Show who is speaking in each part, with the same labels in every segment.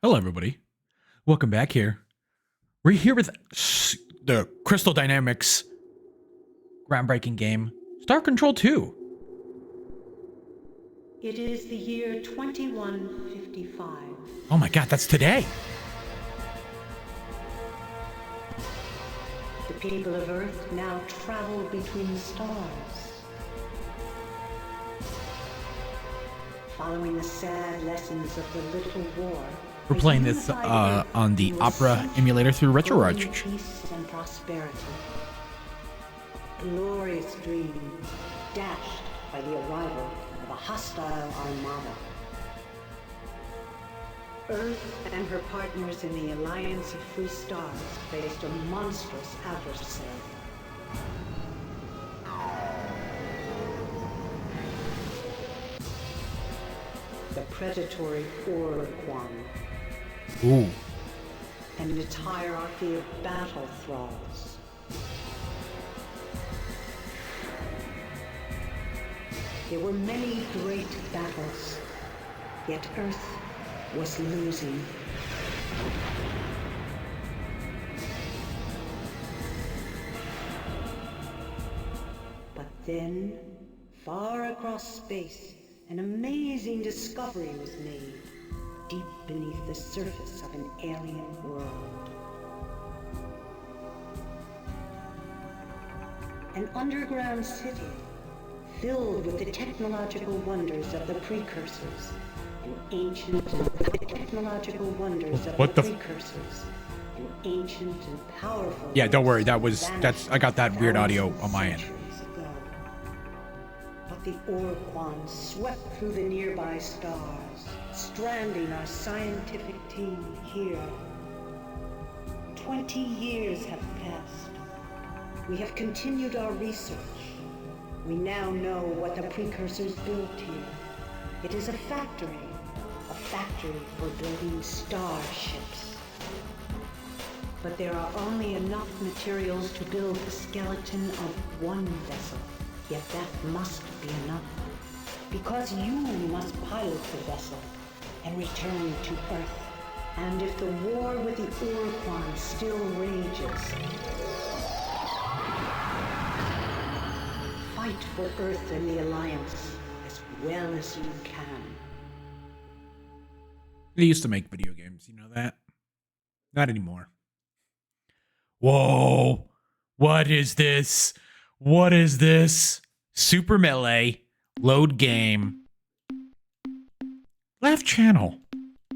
Speaker 1: Hello, everybody. Welcome back here. We're here with the Crystal Dynamics groundbreaking game, Star Control 2.
Speaker 2: It is the year 2155.
Speaker 1: Oh my god, that's today.
Speaker 2: The people of Earth now travel between the stars, following the sad lessons of the Little War.
Speaker 1: We're playing this on the Opera emulator through RetroArch.
Speaker 2: Peace and prosperity. Glorious dream dashed by the arrival of a hostile armada. Earth and her partners in the Alliance of Free Stars faced a monstrous adversary. The predatory Orquan.
Speaker 1: Ooh.
Speaker 2: And its hierarchy of battle thralls. There were many great battles, yet Earth was losing. But then, far across space, an amazing discovery was made, deep beneath the surface of an alien world. An underground city, filled with the technological wonders of the precursors, an ancient and powerful.
Speaker 1: Yeah, don't worry. I got that weird audio on my end.
Speaker 2: But the Orquan swept through the nearby stars, stranding our scientific team here. 20 years have passed. We have continued our research. We now know what the precursors built here. It is a factory for building starships. But there are only enough materials to build the skeleton of one vessel. Yet that must be enough. Because you must pilot the vessel and return to Earth. And if the war with the Orquan still rages, fight for Earth and the Alliance as well as you can.
Speaker 1: They used to make video games, you know that? Not anymore. Whoa! What is this? What is this? Super Melee. Load game. Left channel.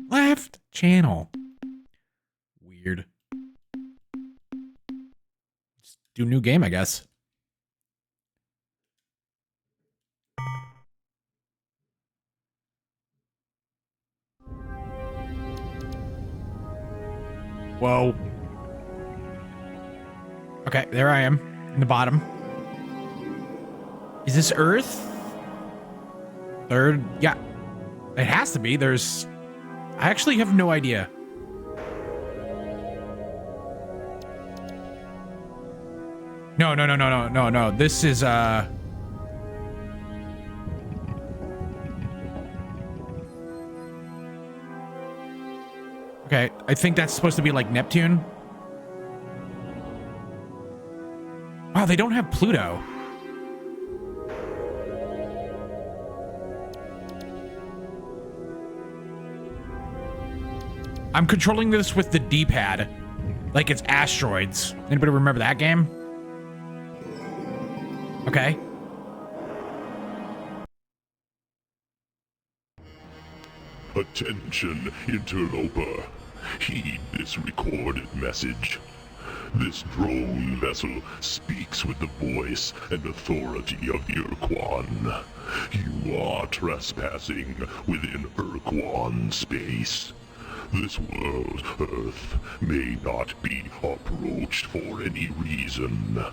Speaker 1: Left channel. Weird. Let's do new game, I guess. Whoa. Okay, there I am. In the bottom. Is this Earth? Third? Yeah. It has to be. I actually have no idea. No. This is, okay, I think that's supposed to be like Neptune. Wow, they don't have Pluto. I'm controlling this with the D-pad, like it's asteroids. Anybody remember that game? Okay.
Speaker 3: Attention, interloper. Heed this recorded message. This drone vessel speaks with the voice and authority of the Urquan. You are trespassing within Urquan space. This world, Earth, may not be approached for any reason,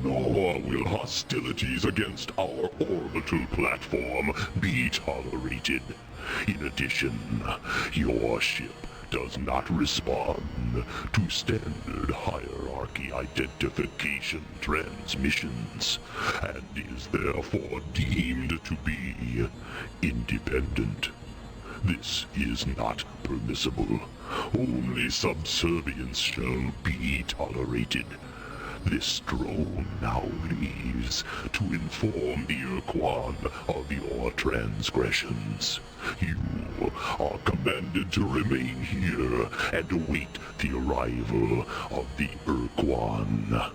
Speaker 3: nor will hostilities against our orbital platform be tolerated. In addition, your ship does not respond to standard hierarchy identification transmissions, and is therefore deemed to be independent. This is not permissible. Only subservience shall be tolerated. This drone now leaves to inform the Urquan of your transgressions. You are commanded to remain here and await the arrival of the Urquan.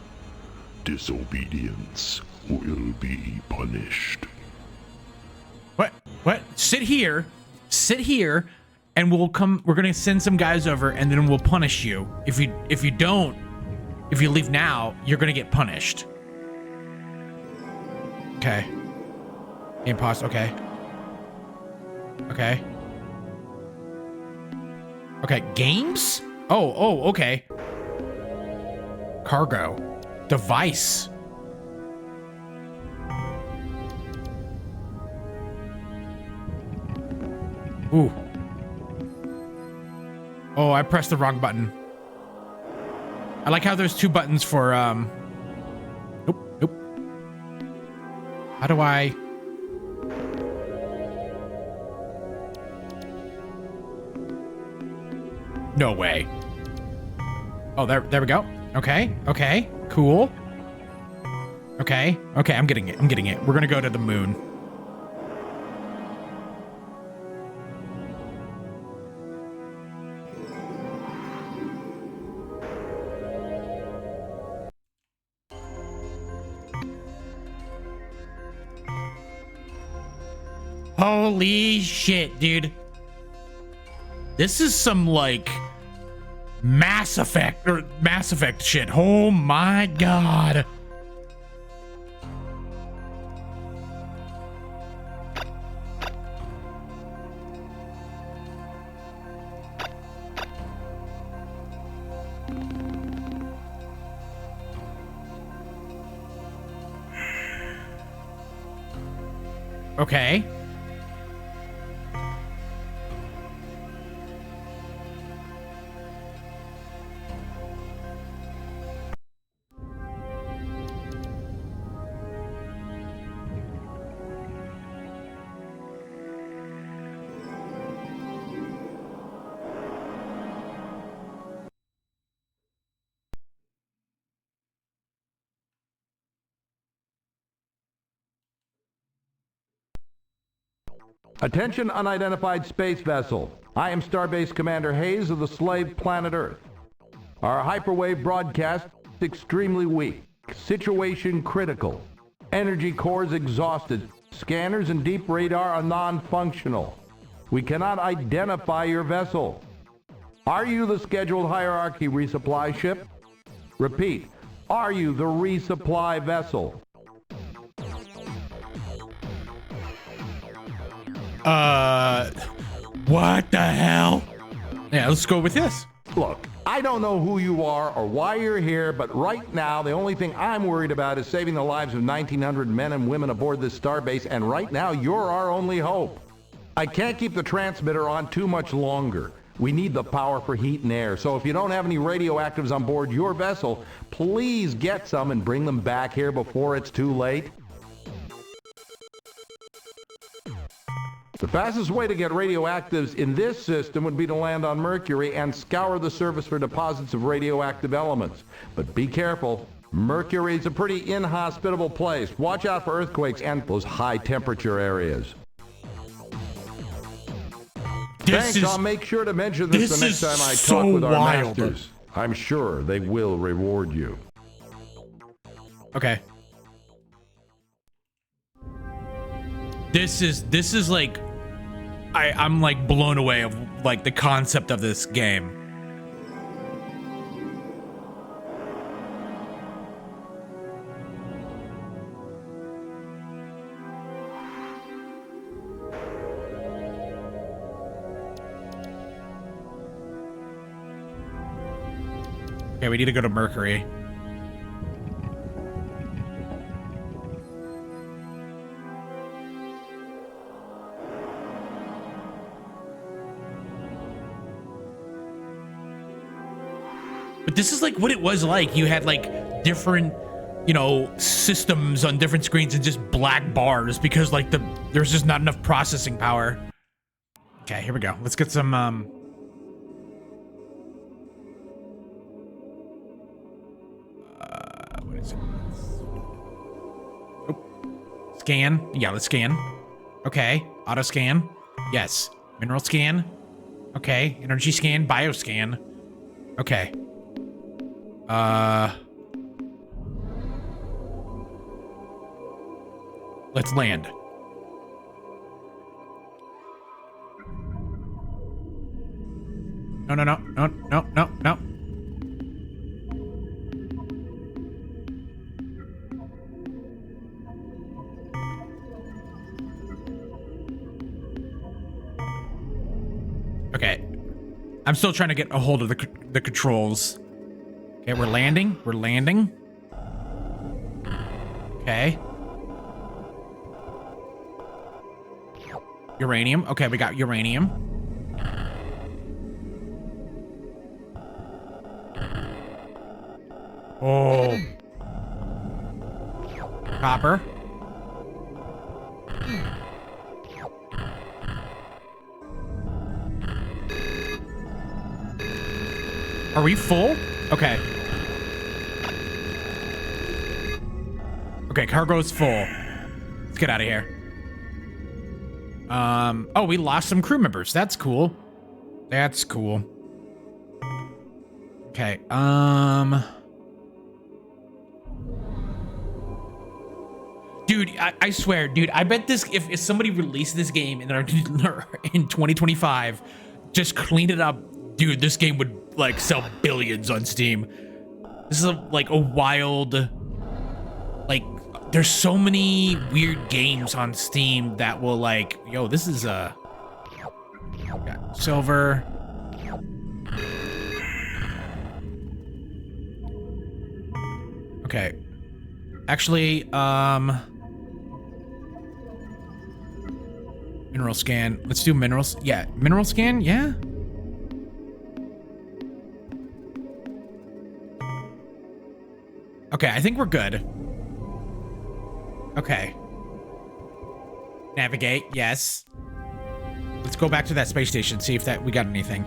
Speaker 3: Disobedience will be punished.
Speaker 1: What? Sit here, and we're gonna send some guys over, and then we'll punish you. If you leave now, you're gonna get punished. Okay. Game pause. Okay. Games? Oh, okay. Cargo. Device. Ooh. Oh, I pressed the wrong button. I like how there's two buttons for, Nope. How do I... No way. Oh, there we go. Okay. Cool. Okay, I'm getting it. We're gonna go to the moon. Holy shit, dude. This is some, like, Mass Effect shit. Oh my god. Okay.
Speaker 4: Attention, unidentified space vessel. I am Starbase Commander Hayes of the slave planet Earth. Our hyperwave broadcast is extremely weak. Situation critical. Energy cores exhausted. Scanners and deep radar are non-functional. We cannot identify your vessel. Are you the scheduled hierarchy resupply ship? Repeat, are you the resupply vessel?
Speaker 1: What the hell? Yeah, let's go with this.
Speaker 4: Look, I don't know who you are or why you're here, but right now the only thing I'm worried about is saving the lives of 1,900 men and women aboard this starbase, and right now you're our only hope. I can't keep the transmitter on too much longer. We need the power for heat and air, so if you don't have any radioactives on board your vessel, please get some and bring them back here before it's too late. The fastest way to get radioactives in this system would be to land on Mercury and scour the surface for deposits of radioactive elements. But be careful. Mercury's a pretty inhospitable place. Watch out for earthquakes and those high temperature areas. Thanks, I'll make sure to mention this the next time I talk with our masters. I'm sure they will reward you.
Speaker 1: Okay. This is like... I'm like blown away of like the concept of this game. Okay, we need to go to Mercury. But this is like what it was like. You had like different, you know, systems on different screens and just black bars because like there's just not enough processing power. Okay, here we go. Let's get some, what is it? Oh. Scan. Yeah, let's scan. Okay. Auto scan. Yes. Mineral scan. Okay. Energy scan. Bioscan. Okay. Let's land. No, no, no, no, no, no, no. Okay. I'm still trying to get a hold of the controls. Okay, we're landing. We're landing. Okay. Uranium. Okay, we got uranium. Oh. Copper. Are we full? Okay. Okay, cargo's full. Let's get out of here. Oh, we lost some crew members. That's cool. That's cool. Okay, dude, I swear, dude, I bet this, if somebody released this game in 2025, just cleaned it up, dude, this game would, like, sell billions on Steam. This is, like, a wild, like, there's so many weird games on Steam that will, like, yo, this is a... Got silver. Okay. Actually, mineral scan. Let's do minerals. Yeah, mineral scan, yeah. Okay, I think we're good. Okay. Navigate, yes. Let's go back to that space station, see if that we got anything.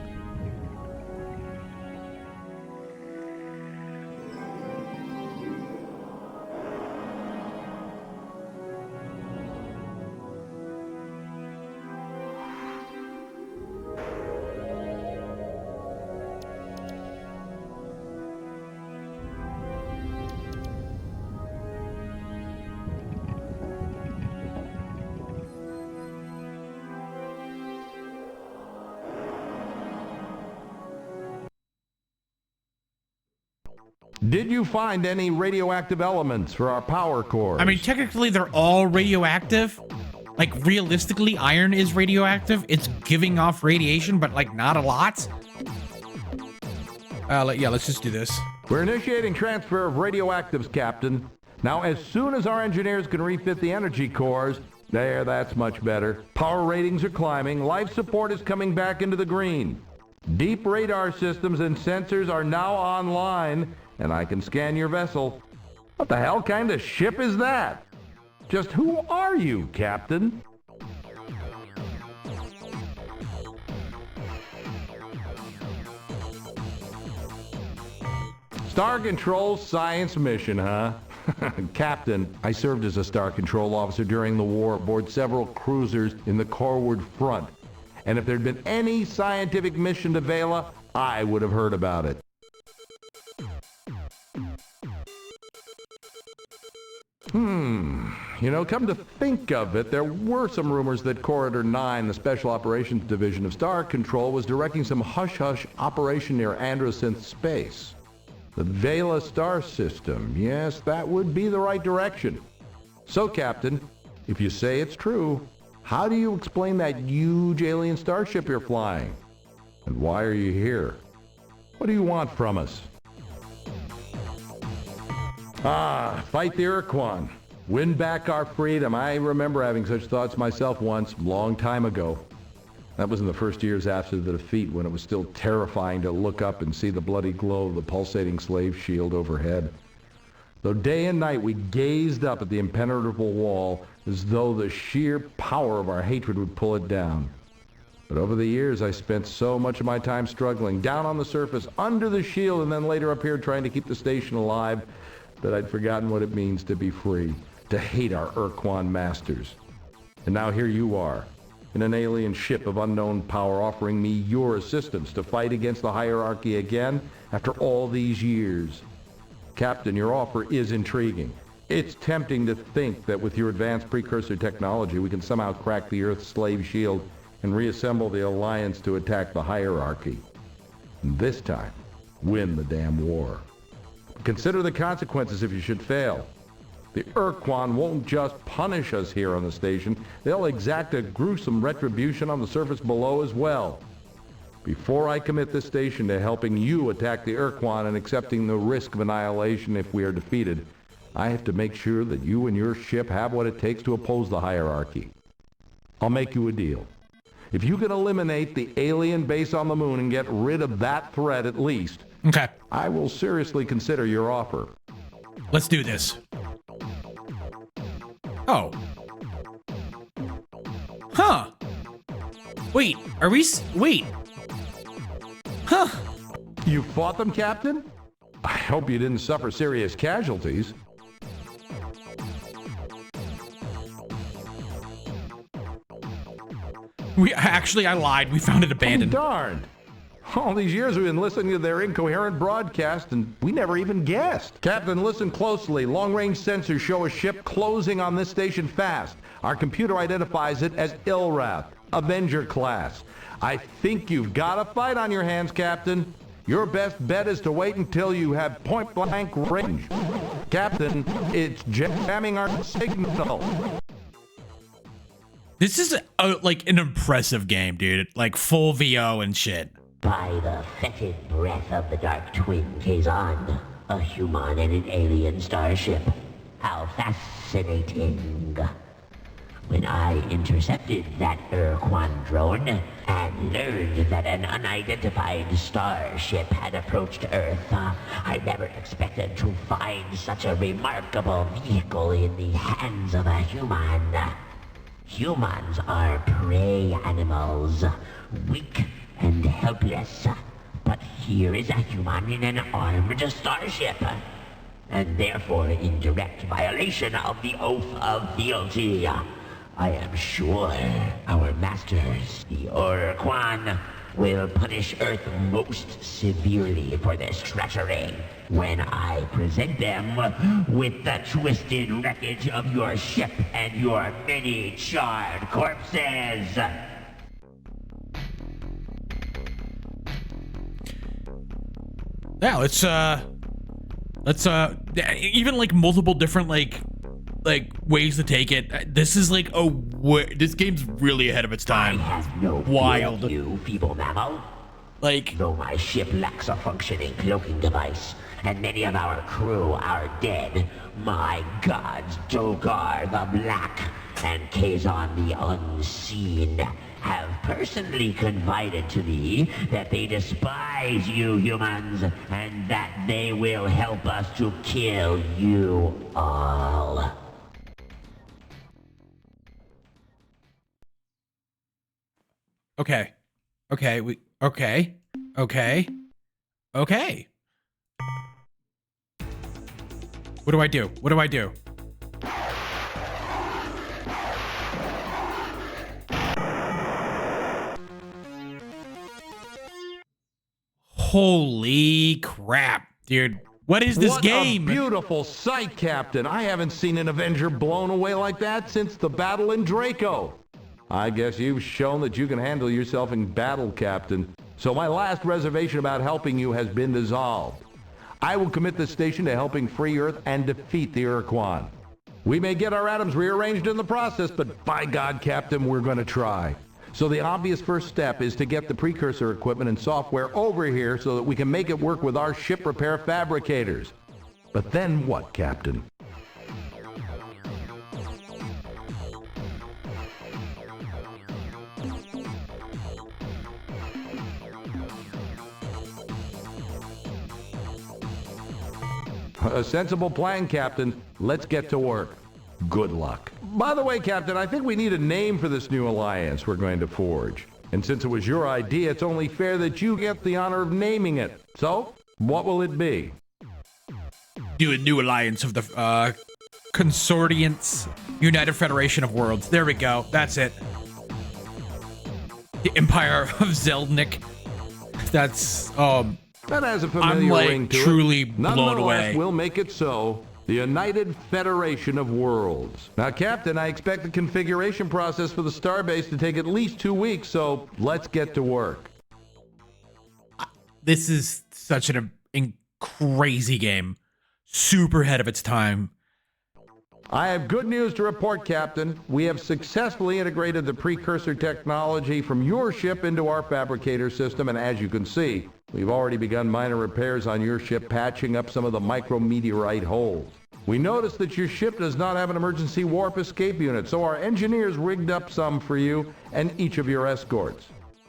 Speaker 4: Did you find any radioactive elements for our power cores?
Speaker 1: I mean, technically, they're all radioactive. Like, realistically, iron is radioactive. It's giving off radiation, but, like, not a lot. Yeah, let's just do this.
Speaker 4: We're initiating transfer of radioactives, Captain. Now, as soon as our engineers can refit the energy cores, that's much better. Power ratings are climbing. Life support is coming back into the green. Deep radar systems and sensors are now online, and I can scan your vessel. What the hell kind of ship is that? Just who are you, Captain? Star Control's science mission, huh? Captain, I served as a Star Control officer during the war aboard several cruisers in the Corward Front. And if there'd been any scientific mission to Vela, I would have heard about it. You know, come to think of it, there were some rumors that Corridor 9, the Special Operations Division of Star Control, was directing some hush-hush operation near Androsynth Space. The Vela star system, yes, that would be the right direction. So, Captain, if you say it's true, how do you explain that huge alien starship you're flying? And why are you here? What do you want from us? Fight the Urquan. Win back our freedom. I remember having such thoughts myself once, long time ago. That was in the first years after the defeat, when it was still terrifying to look up and see the bloody glow of the pulsating slave shield overhead. Though day and night we gazed up at the impenetrable wall as though the sheer power of our hatred would pull it down. But over the years, I spent so much of my time struggling down on the surface, under the shield, and then later up here trying to keep the station alive, that I'd forgotten what it means to be free, to hate our Urquan masters. And now here you are, in an alien ship of unknown power, offering me your assistance to fight against the hierarchy again after all these years. Captain, your offer is intriguing. It's tempting to think that with your advanced precursor technology, we can somehow crack the Earth's slave shield and reassemble the Alliance to attack the hierarchy. And this time, win the damn war. Consider the consequences if you should fail. The Urquan won't just punish us here on the station, they'll exact a gruesome retribution on the surface below as well. Before I commit this station to helping you attack the Urquan and accepting the risk of annihilation if we are defeated, I have to make sure that you and your ship have what it takes to oppose the hierarchy. I'll make you a deal. If you can eliminate the alien base on the moon and get rid of that threat at least,
Speaker 1: Okay.
Speaker 4: I will seriously consider your offer.
Speaker 1: Let's do this. Oh. Huh. Wait, are we wait. Huh.
Speaker 4: You fought them, Captain? I hope you didn't suffer serious casualties.
Speaker 1: I lied. We found it abandoned.
Speaker 4: Darned. All these years we've been listening to their incoherent broadcast, and we never even guessed. Captain, listen closely. Long-range sensors show a ship closing on this station fast. Our computer identifies it as Ilrath, Avenger class. I think you've got a fight on your hands, Captain. Your best bet is to wait until you have point-blank range. Captain, it's jamming our signal.
Speaker 1: This is like an impressive game, dude. Like full VO and shit.
Speaker 5: By the fetid breath of the Dark Twin Kazan, a human and an alien starship. How fascinating. When I intercepted that Urquan drone and learned that an unidentified starship had approached Earth, I never expected to find such a remarkable vehicle in the hands of a human. Humans are prey animals, weak and helpless. But here is a human in an armed starship, and therefore in direct violation of the oath of fealty. I am sure our masters, the Urquan, will punish Earth most severely for this treachery when I present them with the twisted wreckage of your ship and your many charred corpses.
Speaker 1: Yeah, let's even like multiple different like ways to take it. This is like this game's really ahead of its time.
Speaker 5: I have no
Speaker 1: Wild.
Speaker 5: fear of you, feeble mammal.
Speaker 1: Like,
Speaker 5: Though my ship lacks a functioning cloaking device, and many of our crew are dead, my gods Dogar the Black and Kazan the Unseen have personally confided to me that they despise you humans, and that they will help us to kill you all.
Speaker 1: okay. Okay, okay. What do I do? What do I do? Holy crap, dude. What is this game?
Speaker 4: What a beautiful sight, Captain. I haven't seen an Avenger blown away like that since the battle in Draco. I guess you've shown that you can handle yourself in battle, Captain. So my last reservation about helping you has been dissolved. I will commit this station to helping free Earth and defeat the Urquan. We may get our atoms rearranged in the process, but by God, Captain, we're going to try. So the obvious first step is to get the precursor equipment and software over here so that we can make it work with our ship repair fabricators. But then what, Captain? A sensible plan, Captain. Let's get to work. Good luck. By the way, Captain, I think we need a name for this new alliance we're going to forge. And since it was your idea, it's only fair that you get the honor of naming it. So, what will it be?
Speaker 1: Do a new alliance of the Consortiums, United Federation of Worlds. There we go. That's it. The Empire of Zelnik. That's
Speaker 4: That has a familiar
Speaker 1: I'm like
Speaker 4: ring to
Speaker 1: truly
Speaker 4: it.
Speaker 1: blown
Speaker 4: Nonetheless,
Speaker 1: away.
Speaker 4: we'll make it so. The United Federation of Worlds. Now, Captain, I expect the configuration process for the starbase to take at least 2 weeks, so let's get to work.
Speaker 1: This is such an crazy game. Super ahead of its time.
Speaker 4: I have good news to report, Captain. We have successfully integrated the precursor technology from your ship into our fabricator system, and as you can see, we've already begun minor repairs on your ship, patching up some of the micrometeorite holes. We noticed that your ship does not have an emergency warp escape unit, so our engineers rigged up some for you and each of your escorts.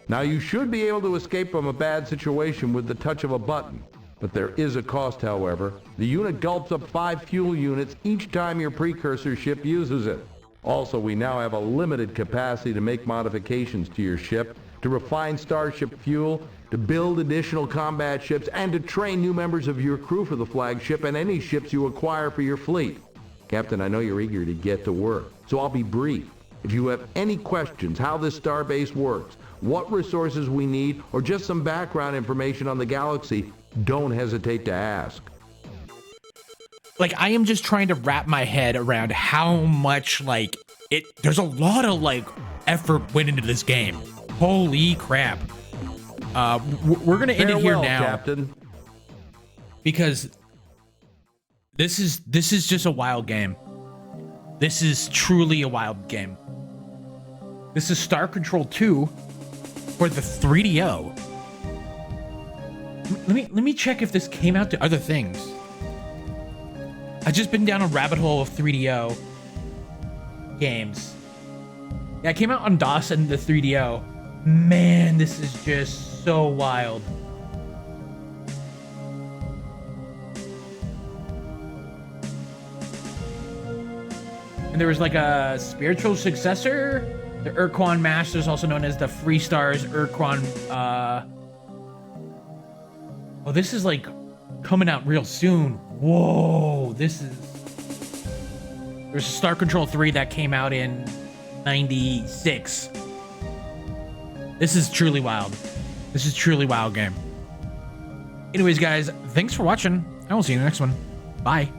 Speaker 4: Now, you should be able to escape from a bad situation with the touch of a button. But there is a cost, however. The unit gulps up 5 fuel units each time your precursor ship uses it. Also, we now have a limited capacity to make modifications to your ship, to refine starship fuel, to build additional combat ships, and to train new members of your crew for the flagship and any ships you acquire for your fleet. Captain, I know you're eager to get to work, so I'll be brief. If you have any questions how this starbase works, what resources we need, or just some background information on the galaxy, don't hesitate to ask.
Speaker 1: Like, I am just trying to wrap my head around how much, like, there's a lot of, like, effort went into this game. Holy crap. We're gonna end it here now,
Speaker 4: Captain.
Speaker 1: because this is just a wild game. This is truly a wild game. This is Star Control 2 for the 3DO. Let me check if this came out to other things. I've just been down a rabbit hole of 3DO games. Yeah, it came out on DOS and the 3DO. Man, this is just so wild. And there was like a spiritual successor, the Urquan Masters, also known as the Free Stars Urquan. Oh, this is like coming out real soon. Whoa, this is. There's Star Control 3 that came out in '96. This is truly wild. This is truly wild game. Anyways, guys, thanks for watching. I will see you in the next one. Bye.